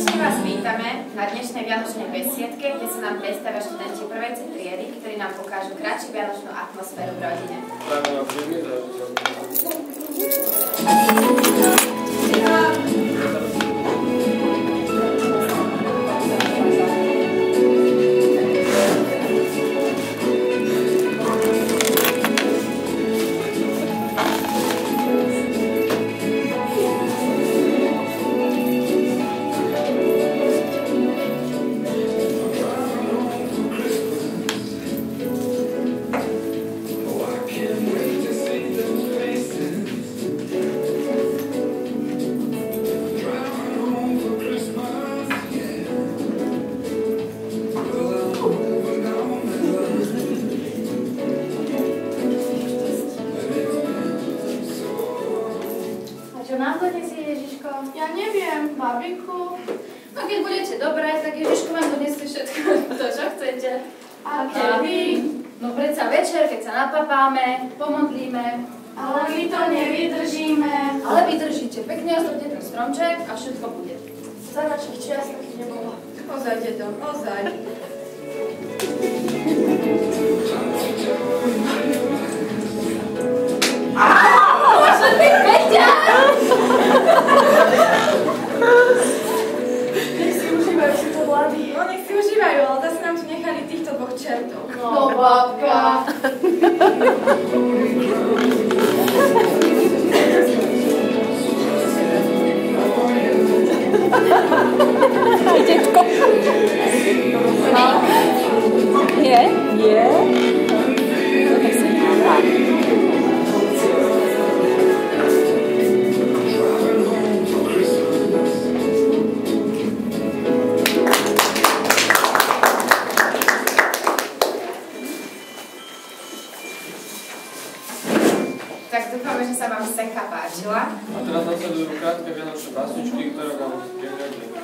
Srdečne vás vítame na dnešnej vianočnej besiedke, kde sa nám predstavia študenti prvej C triedy, ktorí nám pokážu kratšiu vianočnú atmosféru v rodine. Čo nám donesie Ježiško? Ja neviem, babiku. No keď budete dobré, tak Ježiško vám donesie všetko to, čo chcete. A kedy? No predsa večer, keď sa napapáme, pomodlíme. Ale my to nevydržíme. Ale vydržíte, pekne ozdobte ten stromček a všetko bude. Za našich čias takých nebolo. Ozaj, dedo, ozaj. Bože, ty Peťa! Nech si užívajú si to vlády. No nech si užívajú, ale zase nám tu nechali týchto dvoch čertov. No babka. Dětko. Je? Je? No tak se dává. Tak dúfame, že sa vám scénka páčila. A teraz nasledujú krátke vianočné básničky, ktoré vám približujem.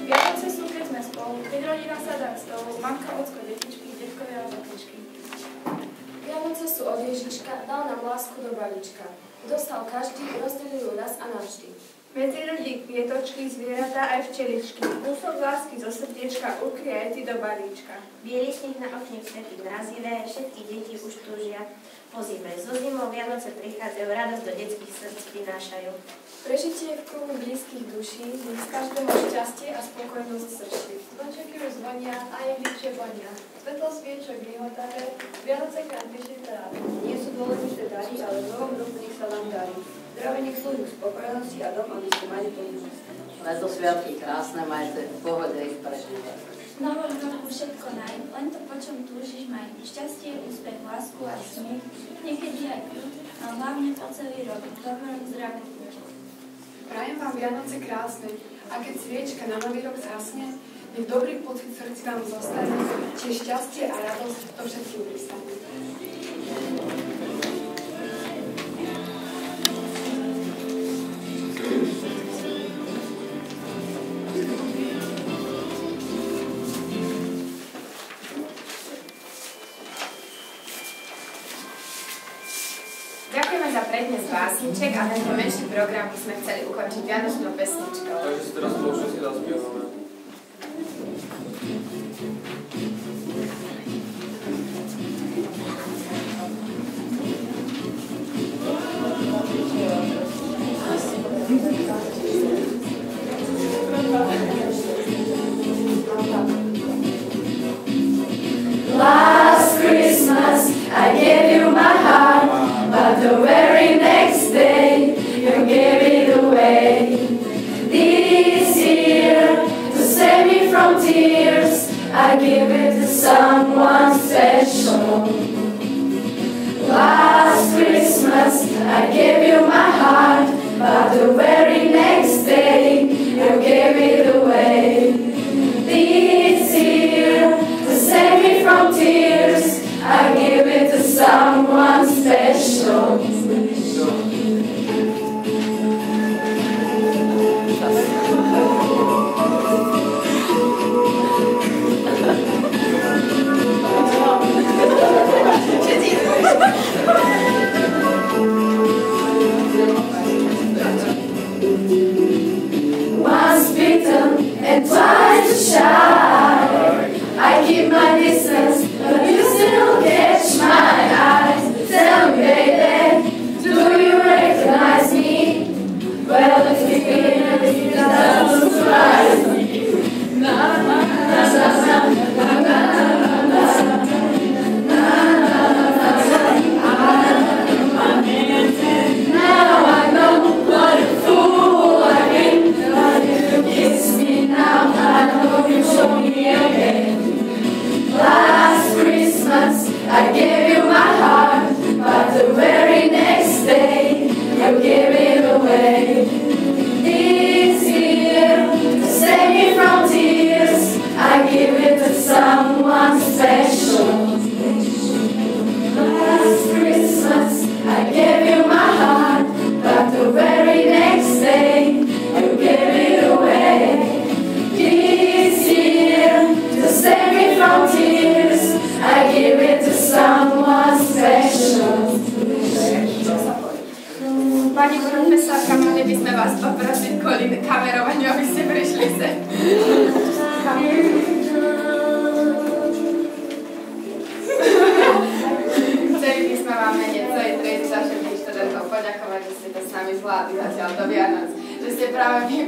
Vianoce sú, keď sme spolu, keď rodina sadá k stolu, mamka, ocko, detičky, detkovia a babičky. Vianoce sú od Ježiška, dal nám lásku do balíčka. Dostal každý, rozdelil raz a navždy. Medzi ľudí kvietočky, zvieratá aj včeličky. Kúsok lásky zo srdiečka ukrie aj ty do balíčka. Bielý sneh na okne svetí mrazivé, všetky deti už túžia po zime. So zimou Vianoce prichádzajú, radosť do detských srdc prinášajú. Prežitie v kruhu blízkych duší, nech z každému šťastie a spokojnosť srší. Zvončeky už zvonia a jehličie vonia. Svetlo sviečok vyhotavé, Vianoce kantiši tráve. Nie sú dôležité dary, ale v novom roku nech sa vám darí. Zdravie nech slúži k spokojnosti a dom, aby ste mali plnosť. Leto sviatky krásne, majte v pohode ich prežívať. V novom roku všetko naj, len to, po čom túžiš, maj. Šťastie, úspech, lásku a smiech, niekedy aj kľud, ale hlavne po celý rok. Dobrom zdravie. Prajem vám Vianoce krásne a keď sviečka na nový rok zhasne, nech dobrý pocit v srdci vám zostane, čiže šťastie a radosť to všetkým pristane. Ďakujeme za prednes básniček a tento menší program by sme chceli ukončiť vianočnou pesničkou. Takže si teraz spolu všetci zaspievame. Last Christmas I gave you my heart, but the very next day you gave it away. This year, to save me from tears, I give it to someone special. Last Christmas I gave you my heart, but the very next day you gave it away. This year, to save me from tears, I give it to someone special.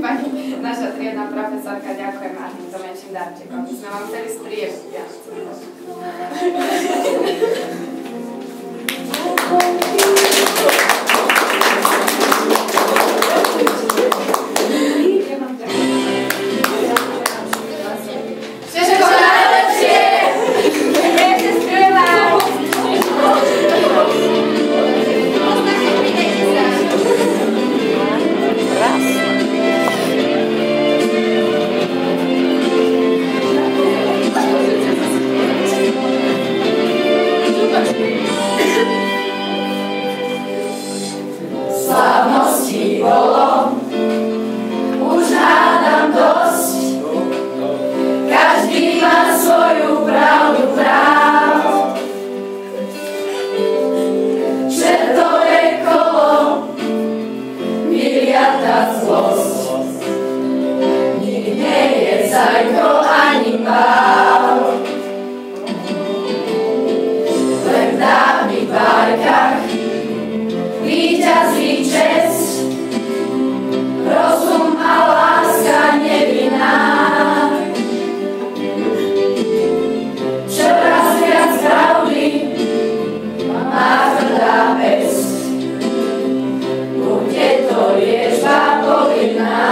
pani naša triedna profesorka, ďakujem a týmto menším darčekom. My sme vám chceli spríjemniť. Všetko najlepšie! Ešte spievaj! Slávností bolo už hádam dosť. Každý má svoju pravdu práv. Čertové kolo vyliata zlosť. Nikdy nie je zajko ani bál. Len v dávnych bajkách víťazí česť, rozum a láska nevinná. Čoraz viac pravdy má tvrdá pesť, bude to liečba povinná.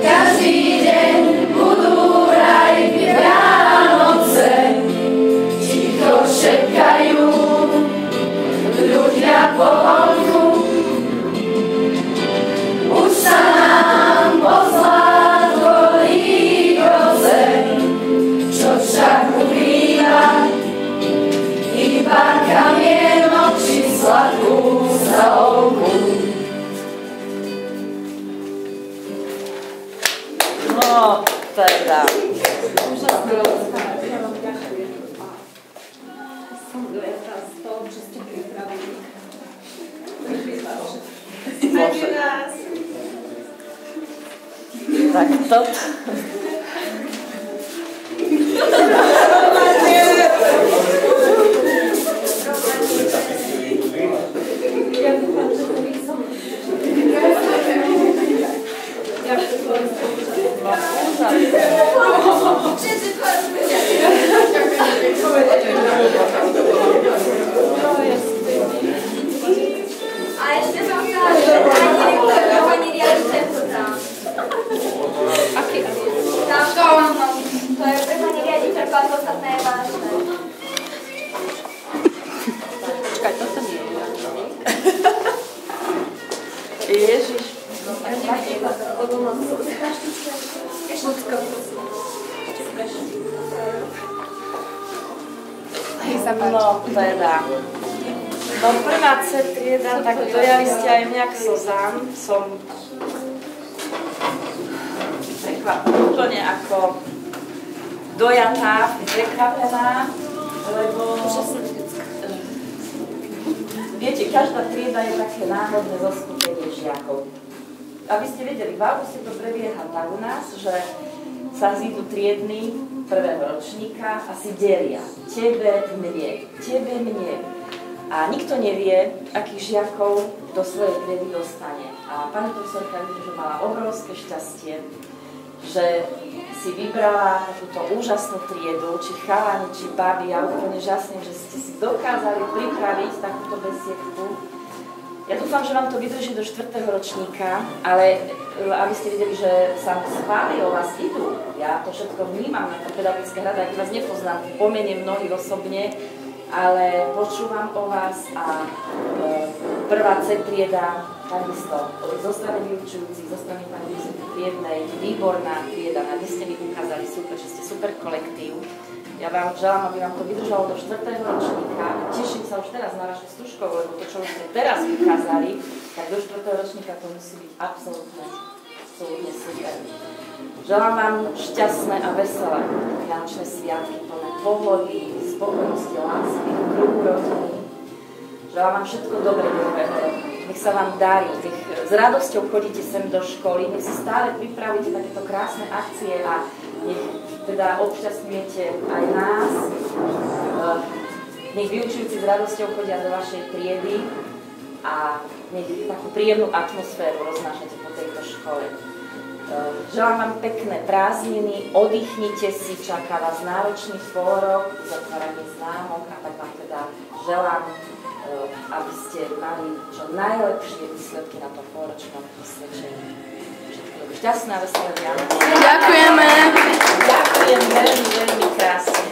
Každý deň budú raj Vianoce, ticho šepkajú ľudia po vonku. Už sa nám pozlátko líkoze, čo však ubýva, iba kamienok či sladkú salovku. No, teda. Tak to... A ešte som chcela, že pani riaditeľku tam. Aký? Tam to je pre pani riaditeľku a to ostatné je vážne. Počkaj, toto nie je. Ježiš. No, teda. No, prvá C trieda, tak dojali ste aj mňa k slzám. Som úplne ako dojatá, prekvapená, lebo viete, každá trieda je také náhodné zoskupenie žiakov. Aby ste vedeli, v auguste to prebieha tak u nás, že sa zídu triedny prvého ročníka a si delia. Tebe, mne. A nikto nevie, akých žiakov do svojej triedy dostane. A pani profesorka vidí, že mala obrovské šťastie, že si vybrala takúto úžasnú triedu, či chalani, či babi, a úplne žasne, že ste si dokázali pripraviť takúto besiedku. Ja dúfam, že vám to vydrží do 4. ročníka, ale aby ste videli, že sa schváli o vás idú. Ja to všetko vnímam na pedagogické rade, ak vás nepoznám, pomeniem mnohých osobne, ale počúvam o vás a prvá C trieda, takisto zo strany vyučujúcich, zo strany pani triednej, výborná trieda, na dnes ste mi ukázali super, že ste super kolektív. Ja vám želám, aby vám to vydržalo do 4. ročníka. Teším sa už teraz na vašu stužkov, lebo to, čo už ste teraz vykázali, tak do 4. ročníka to musí byť absolútne super. Želám vám šťastné a veselé vianočné sviatky, plné pohody, spokojnosti, lásky, kruhu rodiny. Želám vám všetko dobré do nového roku. Nech sa vám darí, nech s radosťou chodíte sem do školy, nech si stále pripravíte takéto krásne akcie a nech teda obšťastňujete aj nás. Nech vyučujúci s radosťou chodia do vašej triedy a niekde takú príjemnú atmosféru roznášate po tejto škole. Želám vám pekné prázdniny, oddychnite si, čaká vás náročný pôrok, zatváranie známok a tak vám teda želám, aby ste mali čo najlepšie výsledky na tom pôročnom posvedčení. Šťastná, veselé Vianoce. Ďakujeme. Ďakujem veľmi, veľmi krásne.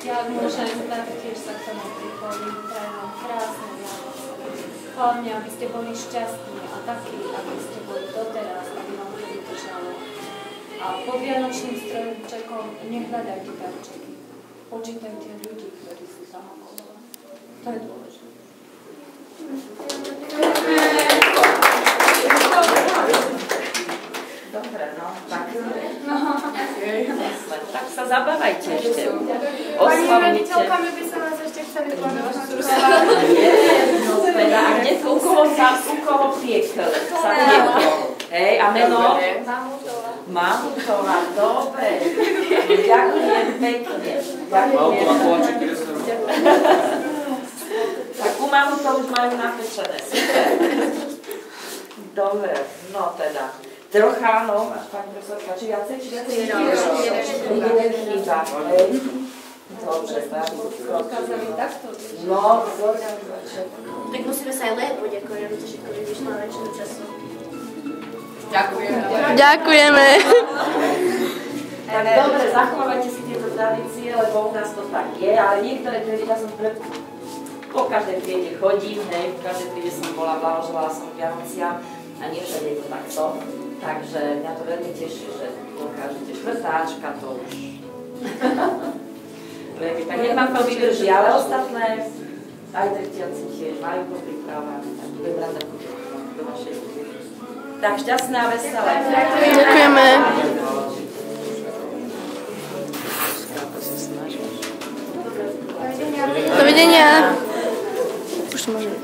Ja môžem taktiež sa k tomu pripojiť, prajem vám krásne Vianoce. Hlavne, aby ste boli šťastní a takí, aby ste boli doteraz, aby vám to vydržalo. A po vianočným stromčekom nehľadajte darčeky. Počítajte ľudí, ktorí sú tam okolo vás. To je dôležité. Dobre, no, tak. Tak sa zabávajte ešte. Pani raditeľka, my by sa vás ešte chceli poďakovať. A kde u koho piekl? Hej, a meno? Mamutová, dobre. Ďakujem pekne. Tak u Mamutov už majú napečené. Super. Dobre, no teda. Trocha, no, pani profesorka, či viacej? Jeden chýba, hej. Dobre, Dokázali takto. no, Tak musíme sa aj Lé poďakovať, aby to všetko vyšlo na väčšinu času. Ďakujeme. tak dobre, zachovávajte si tieto tradície, lebo u nás to tak je, ale niektoré triedy, ja som po každej triede chodím, hej, v každej triede som bola, blahoželala som Vianociam a nie všade je to takto. Takže mňa to veľmi teší, že dokážete štvrtáčka, to už. Tak nech vám to vydrží, ale ostatné, aj tretiaci tiež majú to pripravať, tak budem rada do vašej ľudí. Tak šťastné a veselé. Ďakujeme. Dovidenia. Už môžeme.